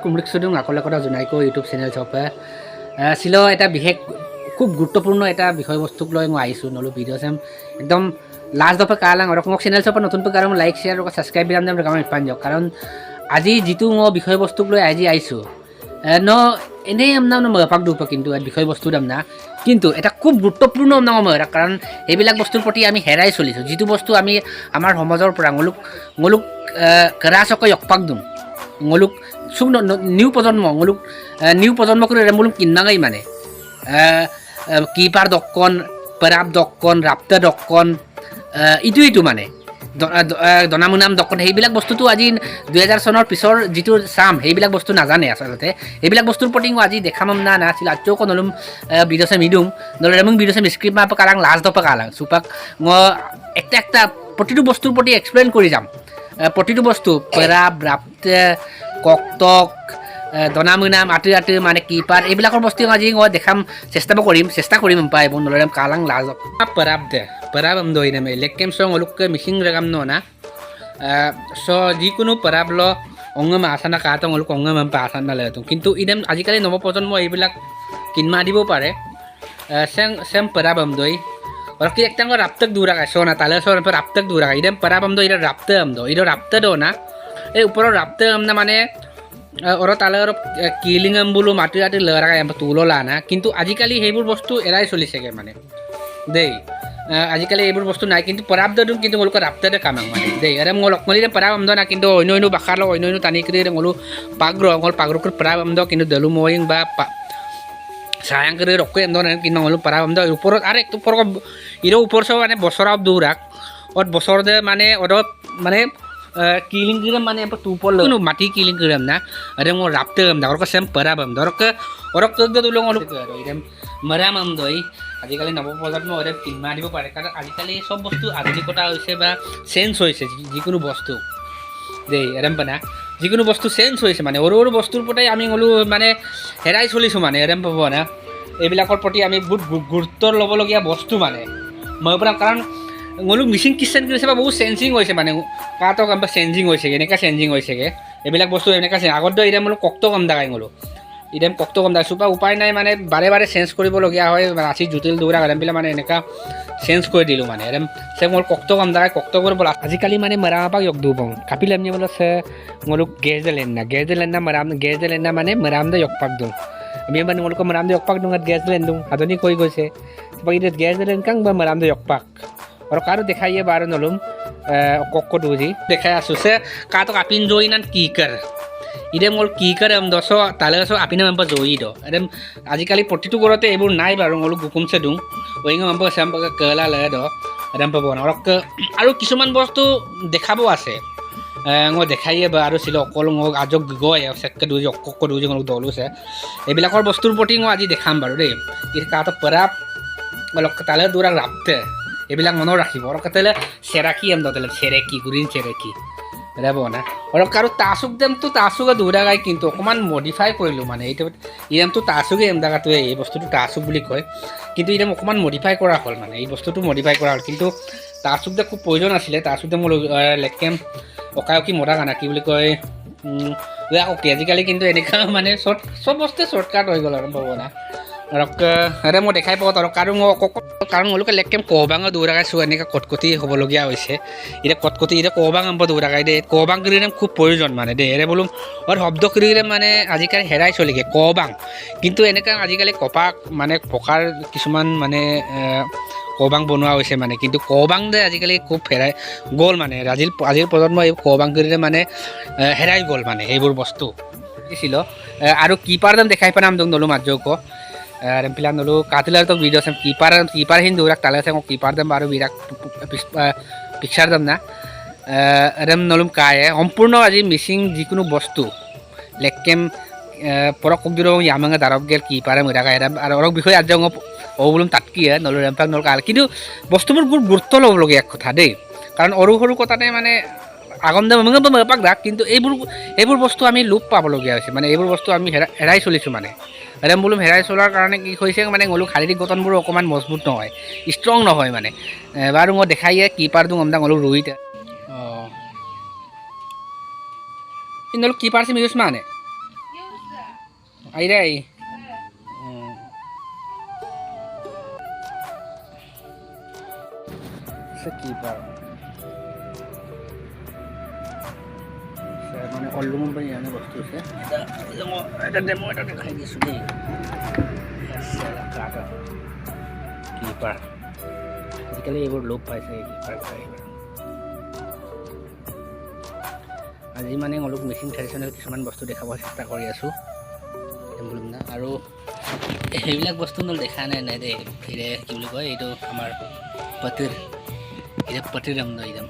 কুমৰিক চুদুং আকলে কথা জোনাইকো YouTube channel চপে ছিল এটা বিশেষ খুব গুৰুত্বপূৰ্ণ এটা বিষয়বস্তুক লৈ মই আহিছোঁ নলো ভিডিঅ' চাম একদম লাষ্ট দফে কালাং আৰু মোক চেনেল চপে নতুনকৈ কাৰণ লাইক শ্বেয়াৰ আৰু ছাবস্ক্ৰাইব বিৰাম দাম কাম ইপান দিয়ক কাৰণ আজি যিটো মই বিষয়বস্তুক লৈ আজি আহিছোঁ ন এনেই আমনা মপাক দুপ কিন্তু বিষয়বস্তু দাম না কিন্তু এটা খুব গুৰুত্বপূৰ্ণ নাম মৰা কাৰণ এইবিলাক বস্তুৰ প্ৰতি আমি হেৰাই চলিছোঁ যিটো বস্তু আমি আমাৰ সমাজৰ পৰা ngoluk কেৰাচকৈ অকপাক দিম ngoluk সুখ নিউ প্ৰজন্ম কৰি ৰেমুলুম কিন্নাঙাই মানে কিপাৰ দক্কন পৰাব দক্কন ৰাপ্তা দক্কন ইটো মানে দনামুনাম দক্কন সেইবিলাক বস্তুটো আজি 2000 চনৰ পিছৰ যিটো চাম সেইবিলাক বস্তু নাজানে আচলতে এইবিলাক বস্তুৰ প্ৰতি মই আজি দেখাম না নাছিল আচৌ কনলুম ভিডিঅ' চাম ইদুম নলে ৰেমুং ভিডিঅ' চাম স্ক্ৰিপ্ট মাপ কালাং লাষ্ট দপা কালাং চুপাক মই একটা প্ৰতিটো বস্তুৰ প্ৰতি এক্সপ্লেইন কৰি যাম প্ৰতিটো বস্তু পৰাব ৰাপ্তা ককটক দনামুনাম আঁতৰি মানে কিপাৰ এইবিলাকৰ বস্তু আজি মই দেখাম চেষ্টা কৰিম পাই বন্ধুৰে কালাং লাজ পৰাব দৈ নামে লেকেম চং অলুকে মিচিং ৰেগাম না চ যিকোনো পৰাব ল অংগম আসানা কাটং অলুক অংগম আসানা লৈ কিন্তু ইদেম আজিকালি নৱপ্ৰজন্ম এইবিলাক কিনমা দিব পাৰে চেম পৰাব দৈ और कि एक तंग राप्तक दूर का सोना ताले सोना पर राप्तक दूर का इधर पराब हम दो इधर राप्ते हम दो इधर राप्ते दो ना ए ऊपर राप्ते हम ना माने और ताले और कीलिंग हम बोलो माटी आटी लगा का यहाँ तूलो लाना किंतु आजिकली हेबुर वस्तु एराई चली सके माने दे आजिकली हेबुर वस्तु ना किंतु पराब दो किंतु मोल को राप्ते दे काम माने दे अरे मोल अकमली दे पराब हम दो ना किंतु ओइनो बाखर लो ओइनो तानी करी दे मोलू पागरो कर पराब हम दो किंतु दलु मोइंग बा sayang kiri rokok yang doang kini ngelu para amda upor arek tu upor iro upor so mane bosor ab durak or bosor de mane odo mane killing kiri mane apa tupol lo mati killing kiri amna ada mau rapte amda orang kesem para amda orang kerja tu lo ngelu idem meram amdoi আজি কালি নৱপ্ৰজন্ম ওৰে কিনমা দিব পাৰে কাৰণ আজিকালি সব বস্তু আধুনিকতা হৈছে বা চেঞ্জ হৈছে যিকোনো বস্তু দেই এৰম পানা যিকোনো বস্তু চেঞ্জ হৈছে মানে সৰু বস্তুৰ প্ৰতি আমি গ'লো মানে হেৰাই চলিছোঁ মানে এৰম পাব না এইবিলাকৰ প্ৰতি আমি বহুত গুৰুত্ব ল'বলগীয়া বস্তু মানে মই পৰা কাৰণ গ'লো মিচিং কিচেন কৰিছে বা বহুত চেঞ্জিং হৈছে মানে কাটো কাম চেঞ্জিং হৈছেগৈ এনেকুৱা চেঞ্জিং হৈছেগৈ এইবিলাক বস্তু এনেকুৱা আগত এতিয়া বোলো ককটো কম দাগাই গ'লো ইদেম ককটো কম দাগাইছোঁ বা উপায় নাই মানে বাৰে চেঞ্জ কৰিবলগীয়া হয় ৰাচি জুতিল দৌৰা এৰমবিলাক মানে এনেকুৱা চেঞ্জ কৰি দিলোঁ মানে এরম সে মোর কক্ত কম দাগাই কক্ত করে বলা আজিকালি মানে মেরামাপাক ইয়ক দু বং কাপিল এমনি বলে সে মোলক গেজ দিলেন না মেরাম গেজ দিলেন না মানে মেরাম দে ইয়ক পাক দু আমি মানে মোলক মেরাম দে ইয়ক পাক দুঙাত গেজ দিলেন দু আধুনিক হৈ গৈছে তারপর ইদে গেজ দিলেন কাং বা মেরাম দে ইয়ক পাক আর কারো দেখাইয়ে বারো নলুম কক্ক দুজি দেখাই আছো সে কাতো কাপিন জই নান কি কর ইদে মোল কি কৰে দশ তালে আপিনে মাম্পা জয়ী দ একদম আজিকালি প্ৰতিটো ঘৰতে এইবোৰ নাই বাৰু মোলো গুকুমছে দিওঁ ওইঙ মাম্পা চাম্পা কেলা লৈ দ একদম পাব আৰু কিছুমান বস্তু দেখাব আছে মই দেখাইয়ে বা আৰু ছিল অকল মোক আজক গৈ চেককে দুজি অক্ক দুজি মোক দলুছে এইবিলাকৰ বস্তুৰ প্ৰতি মই আজি দেখাম বাৰু দেই কাটো পৰাপ অলপ তালে দূৰা ৰাপতে এইবিলাক মনত ৰাখিব আৰু তালে চেৰাকি এম দলে চেৰেকি গ্ৰীণ চেৰেকি ৰেব না আৰু কাৰো তাচুক দেমটো তাচুকে দুৰাগাই কিন্তু অকণমান মডিফাই কৰিলোঁ মানে এইটো ইৰামটো তাচুকে এম দাগাটোৱে এই বস্তুটো তাচুক বুলি কয় কিন্তু ইৰাম অকণমান মডিফাই কৰা হ'ল মানে এই বস্তুটো মডিফাই কৰা হ'ল কিন্তু তাচুক দে খুব প্ৰয়োজন আছিলে তাচুক দে মোৰ লেকেম অকায়কি মৰা গানা কি বুলি কয় অকে আজিকালি কিন্তু এনেকুৱা মানে চব বস্তু শ্বৰ্টকাট হৈ গ'ল আৰু পাব না আৰু মই দেখাই পাওঁ আৰু কাৰণ মোলোকে লেকেম কবাঙ দৌৰাগাইছোঁ এনেকৈ কটকটি হ'বলগীয়া হৈছে এতিয়া কটকটি এতিয়া কবাং আম্প দৌৰাগাই দে কবাং কৰিলে খুব প্ৰয়োজন মানে দে এৰে বোলো আৰু শব্দ কৰিলে মানে আজিকালি হেৰাই চলিগে কবাং কিন্তু এনেকুৱা আজিকালি কপাক মানে পকাৰ কিছুমান মানে কবাং বনোৱা হৈছে মানে কিন্তু কবাং দে আজিকালি খুব হেৰাই গ'ল মানে আজিৰ প্ৰজন্ম এই কবাং কৰিলে মানে হেৰাই গ'ল মানে সেইবোৰ বস্তু দিছিল আৰু কিপাৰ দাম দেখাই পানাম দং নলো মাজক rempilan dulu katilar tuh video sem kipar Hindu rak talas sem kipar dem baru birak picture dem na rem nolum kaya সম্পূর্ণ আজি মিসিং যিকোনো বস্তু লেকেম পৰক কুমদিৰো ইয়ামঙ্গা দাৰব গেল কিপাৰে মৰা গায় আৰু অৰক বিষয় আজ ও বলুম তাতকি নল ৰেম্পাক নল কাল কিন্তু বস্তুবোৰ গুৰুত্ব ল'বলগীয়া এক কথা দেই কাৰণ সৰু কথাতে মানে আগম দে মঙ্গা দাক কিন্তু এইবোৰ বস্তু আমি লোপ পাবলগীয়া হৈছে মানে এইবোৰ বস্তু আমি হেৰাই চলিছোঁ মানে এৰম বলুম হেৰাই চলাৰ কাৰণে কি হৈছে মানে গ'লো শাৰীৰিক গঠনবোৰ অকণমান মজবুত নহয় ষ্ট্ৰং নহয় মানে বাৰু মই দেখাইয়ে কিপাৰ দিওঁ আমদা গ'লো ৰুইতে কিন্তু কিপাৰ চিম ইউজ মানে আইরাই কিপার মানে অলুম পাই জানে বস্তু আছে এটা ডেমো এটা দেখাই দিছো দেই কিপার আজিকালি এইবোৰ লোপ পাইছে কিপাৰ আজি মানে অলপ মিচিং ট্ৰেডিশ্যনেল কিছুমান বস্তু দেখাব চেষ্টা কৰি আছোঁ আৰু সেইবিলাক বস্তু নল দেখা নাই দেই ফিৰে কি বুলি কয় এইটো আমাৰ পতিৰ এটা পতিৰ নাম ন একদম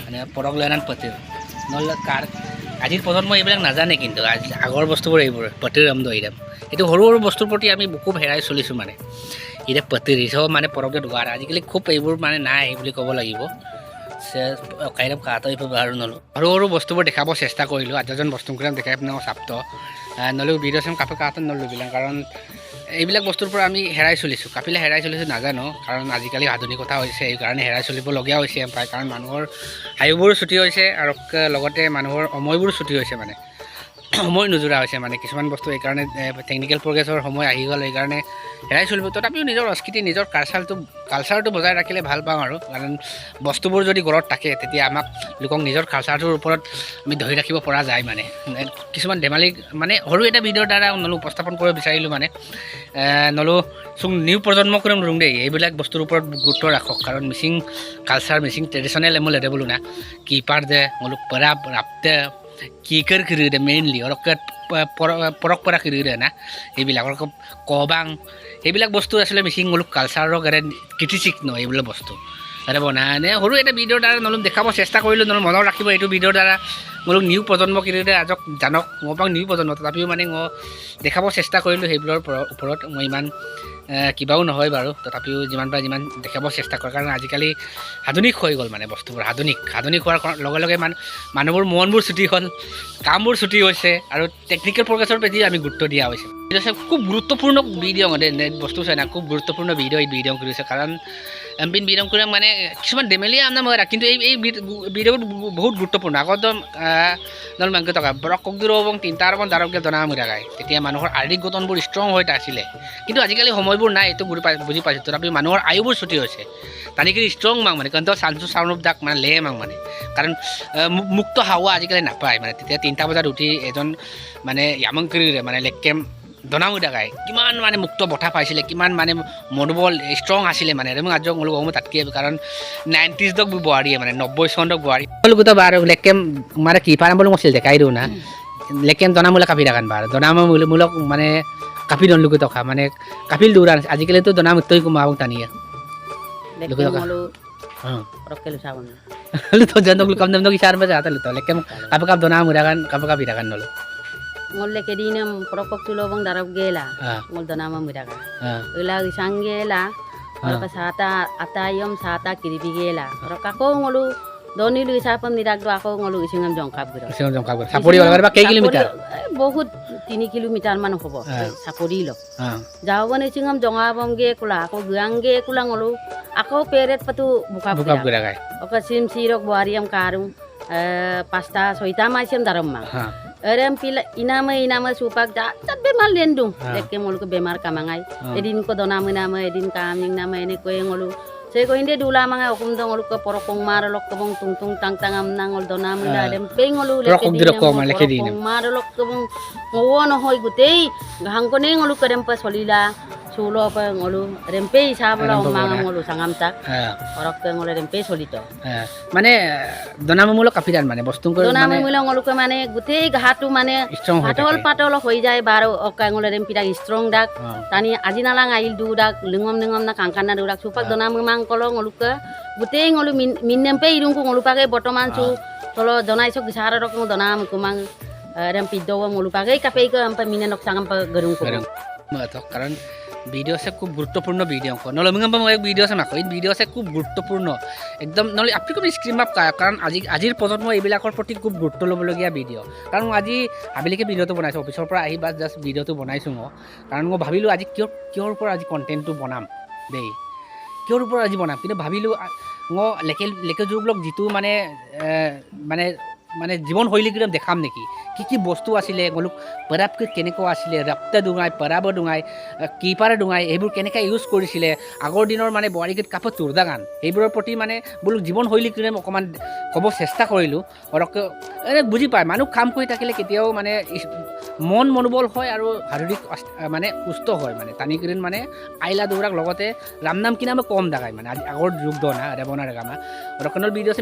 মানে পৰক লেনান পতিৰ নহ'লে কাৰ আজিৰ প্ৰজন্মই এইবিলাক নাজানে কিন্তু আগৰ বস্তুবোৰ এইবোৰ পতিৰ নাম একদম এইটো সৰু সৰু বস্তুৰ প্ৰতি আমি খুব হেৰাই চলিছোঁ মানে এতিয়া পতিৰ চব মানে পৰকে দুৱাৰ আজিকালি খুব এইবোৰ মানে নাই বুলি ক'ব লাগিব কাইলৈ কাটা ব্যৱহাৰ নলোঁ সৰু সৰু বস্তুবোৰ দেখাব চেষ্টা কৰিলোঁ আঠজন বস্তুবিলাক দেখাই পিনে চাপ্ত নলেও ভিডিঅ' চাম কাপোৰ কাটা নলোঁ বিলাক কাৰণ এইবিলাক বস্তুৰ পৰা আমি হেৰাই চলিছোঁ কাপিলে হেৰাই চলিছোঁ নাজানো কাৰণ আজিকালি আধুনিকতা হৈছে এইকাৰণে হেৰাই চলিবলগীয়া হৈছে প্ৰায় কাৰণ মানুহৰ আয়ুবোৰো ছুটি হৈছে আৰু লগতে মানুহৰ সময়বোৰো ছুটি হৈছে মানে সময় নোজোৰা হৈছে মানে কিছুমান বস্তু এইকাৰণে টেকনিকেল প্ৰগ্ৰেছৰ সময় আহি গ'ল এইকাৰণে হেৰাই চলিব তথাপিও নিজৰ সংস্কৃতি নিজৰ কালচাৰটো বজাই ৰাখিলে ভাল পাওঁ আৰু কাৰণ বস্তুবোৰ যদি ঘৰত থাকে তেতিয়া আমাক লোকক নিজৰ কালচাৰটোৰ ওপৰত আমি ধৰি ৰাখিব পৰা যায় মানে কিছুমান ধেমালি মানে সৰু এটা ভিডিঅ'ৰ দ্বাৰা নলো উপস্থাপন কৰিব বিচাৰিলোঁ মানে নলো চোন নিউ প্ৰজন্মক ৰুং দেই এইবিলাক বস্তুৰ ওপৰত গুৰুত্ব ৰাখক কাৰণ মিচিং কালচাৰ মিচিং ট্ৰেডিশ্যনেল এমল এতে বোলো না কিপাৰ দে নলো পৰাব ৰাপতে কিকাৰ কিৰিদে মেইনলি অৰকাত পৰকপৰা কিৰিদে না এইবিলাকৰ কবাং এইবিলাক বস্তু আছিলে মিচিং মুলুক কালচাৰৰ এৰে কীৰ্তিচিহ্ন এইবিলাক বস্তু তাতে বনাই সৰু এটা ভিডিঅ'ৰ দ্বাৰা নলম দেখাব চেষ্টা কৰিলোঁ নলম মনত ৰাখিব এইটো ভিডিঅ'ৰ দ্বাৰা মোলোক নিউ প্ৰজন্ম কিৰিদে আজক জানক মই পাওঁ নিউ প্ৰজন্ম তথাপিও মানে মই দেখাব চেষ্টা কৰিলোঁ সেইবোৰৰ ওপৰত মই ইমান কিবাও নহয় বাৰু তথাপিও যিমান পাৰে যিমান দেখাব চেষ্টা কৰে কাৰণ আজিকালি আধুনিক হৈ গ'ল মানে বস্তুবোৰ আধুনিক হোৱাৰ লগে লগে মানুহবোৰ মনবোৰ ছুটি হ'ল কামবোৰ ছুটি হৈছে আৰু টেকনিকেল প্ৰগ্ৰেছৰ প্ৰতি আমি গুৰুত্ব দিয়া হৈছে খুব গুৰুত্বপূৰ্ণ ভিডিঅ' বস্তু চাই না খুব গুৰুত্বপূৰ্ণ ভিডিঅ' কৰিছে কাৰণ এমপিন বিৰং কৰি মানে কিছুমান ডেমেলিয়া আনা মই কিন্তু এই ভিডিঅ'বোৰ বহুত গুৰুত্বপূৰ্ণ আগত নল মাংস টকা বৰক ককদুৰ এবং তিনিটা আৰু দাৰকে জনা মৰা গায় তেতিয়া মানুহৰ শাৰীৰিক গঠনবোৰ ষ্ট্ৰং হৈ আছিলে কিন্তু আজিকালি সময়বোৰ নাই এইটো বুজি পাইছোঁ তথাপি মানুহৰ আয়ুবোৰ ছুটি হৈছে তানিকি ষ্ট্ৰং মাং মানে কাৰণ চাঞ্চু চাউন দাক মানে লে মাং মানে কাৰণ মুক্ত হাৱা আজিকালি নাপায় মানে তেতিয়া 3টা বজাত উঠি এজন মানে য়ামং কৰি মানে লেকেম দনামুদা গায় কিমান মানে মুক্ত বঠা পাইছিলে কিমান মানে মনোবল ষ্ট্ৰং আছিলে মানে মই আজক মোলো গম তাতকে কাৰণ 90s দক বোৱাৰীয়ে মানে 90 চনক বোৱাৰী লোকতো বাৰ লেকেম মানে কি পাৰাম বল মছিল দেখাই দিও না লেকেম দনামুলা কাপি ৰাখান বাৰ দনামুলক মানে কাপি দন লোক টকা মানে কাপিল দৌৰা আজিকালিতো দনামুক্তই কুমাও টানিয়ে লেকেম মলো ৰকেল চাবন তো জনক কাম দম কি চাৰ বজা আতল তো লেকেম কাপ দনামুৰা গান কাপি ৰাখান নলো ngolle kedinam prokok tulobang darab gela ngol danama miraga ila isang gela ka sata atayom sata kiribi gela ako ngolu doni lu isapam niragdo ako ngolu isingam jongkap gro sapori wala ba kay kilometer বহুত 3 kilometre মান হবো সাপরি লো যাওবনে isingam jongabam ge kula ako guangge kula ngolu ako peret patu buka guragay oka sim sirok buariam karung pasta soita masem daram ma Erem pila inama supak tat bemal lendung lekke molu ke bemar kamangai edin ko donama nama edin kaming nama ene ko ngolu se ko inde dula manga okum dong ngolu ko porokong marolok ko bong tungtung tang tangam nangol donama da dem pengolu lekke din marolok ko bong ngono hoy gutei gahang ko ne ngolu ko dem pa solila sulo pa ngolu rempe sabla manga ngolu sangam tak orok ke ngolu rempe solito মানে দনামুলো কাপিদান মানে বস্তু করে দনামুলো ngolu ke mane gutei gahatu mane patol hoi jay baro oka ngolu rem pida strong dak tani ajinalang ail du dak lingom na kangkana du dak supak donam mang kolo ngolu ke gutei ngolu minnempe irung ko ngolu pake botoman su tolo donai sok gisara rok ngolu donam kumang rem pido ngolu pake kape ko ampa minenok sangam pa gerung ko কারণ video আছে খুব গুরুত্বপূর্ণ video অংশ নহ'লে মই এক video আছে নাকো এই ভিডিও আছে খুব গুৰুত্বপূৰ্ণ একদম নহ'লে আপুনি খুব স্ক্ৰীন আপ কাৰণ আজিৰ প্ৰজন্ম এইবিলাকৰ প্ৰতি খুব গুৰুত্ব ল'বলগীয়া ভিডিঅ' কাৰণ মই আজি আবেলিকে ভিডিঅ'টো বনাইছোঁ অফিচৰ পৰা আহি বা জাষ্ট ভিডিঅ'টো বনাইছোঁ মই কাৰণ মই ভাবিলোঁ আজি কিহৰ ওপৰত আজি কণ্টেণ্টটো বনাম দেই কিহৰ ওপৰত আজি বনাম কিন্তু ভাবিলোঁ মই লেকে যুগলক যিটো মানে মানে জীৱনশৈলীকেইটা দেখাম নেকি কি বস্তু আছিলে গলুক পৰাবকৈ কেনেকুৱা আছিলে ৰাপ্তা ডুঙাই পৰাব ডুঙাই কিপাৰে ডুঙাই এইবোৰ কেনেকৈ ইউজ কৰিছিলে আগৰ দিনৰ মানে বোৱাৰীগীত কাপত চোৰদা গান এইবোৰৰ প্ৰতি মানে বোলো জীৱনশৈলীকেইটা অকণমান ক'ব চেষ্টা কৰিলোঁ এনে বুজি পায় মানুহ কাম কৰি থাকিলে কেতিয়াও মানে মনোবল হয় আৰু শাৰীৰিক মানে সুস্থ হয় মানে টানিকিৰিন মানে আইলা দৌৰাক লগতে ৰাম নাম কিনা কম দেখায় মানে আগৰ যুগ দনা ৰেবনা ৰেগামা ৰকনৰ ভিডিঅ'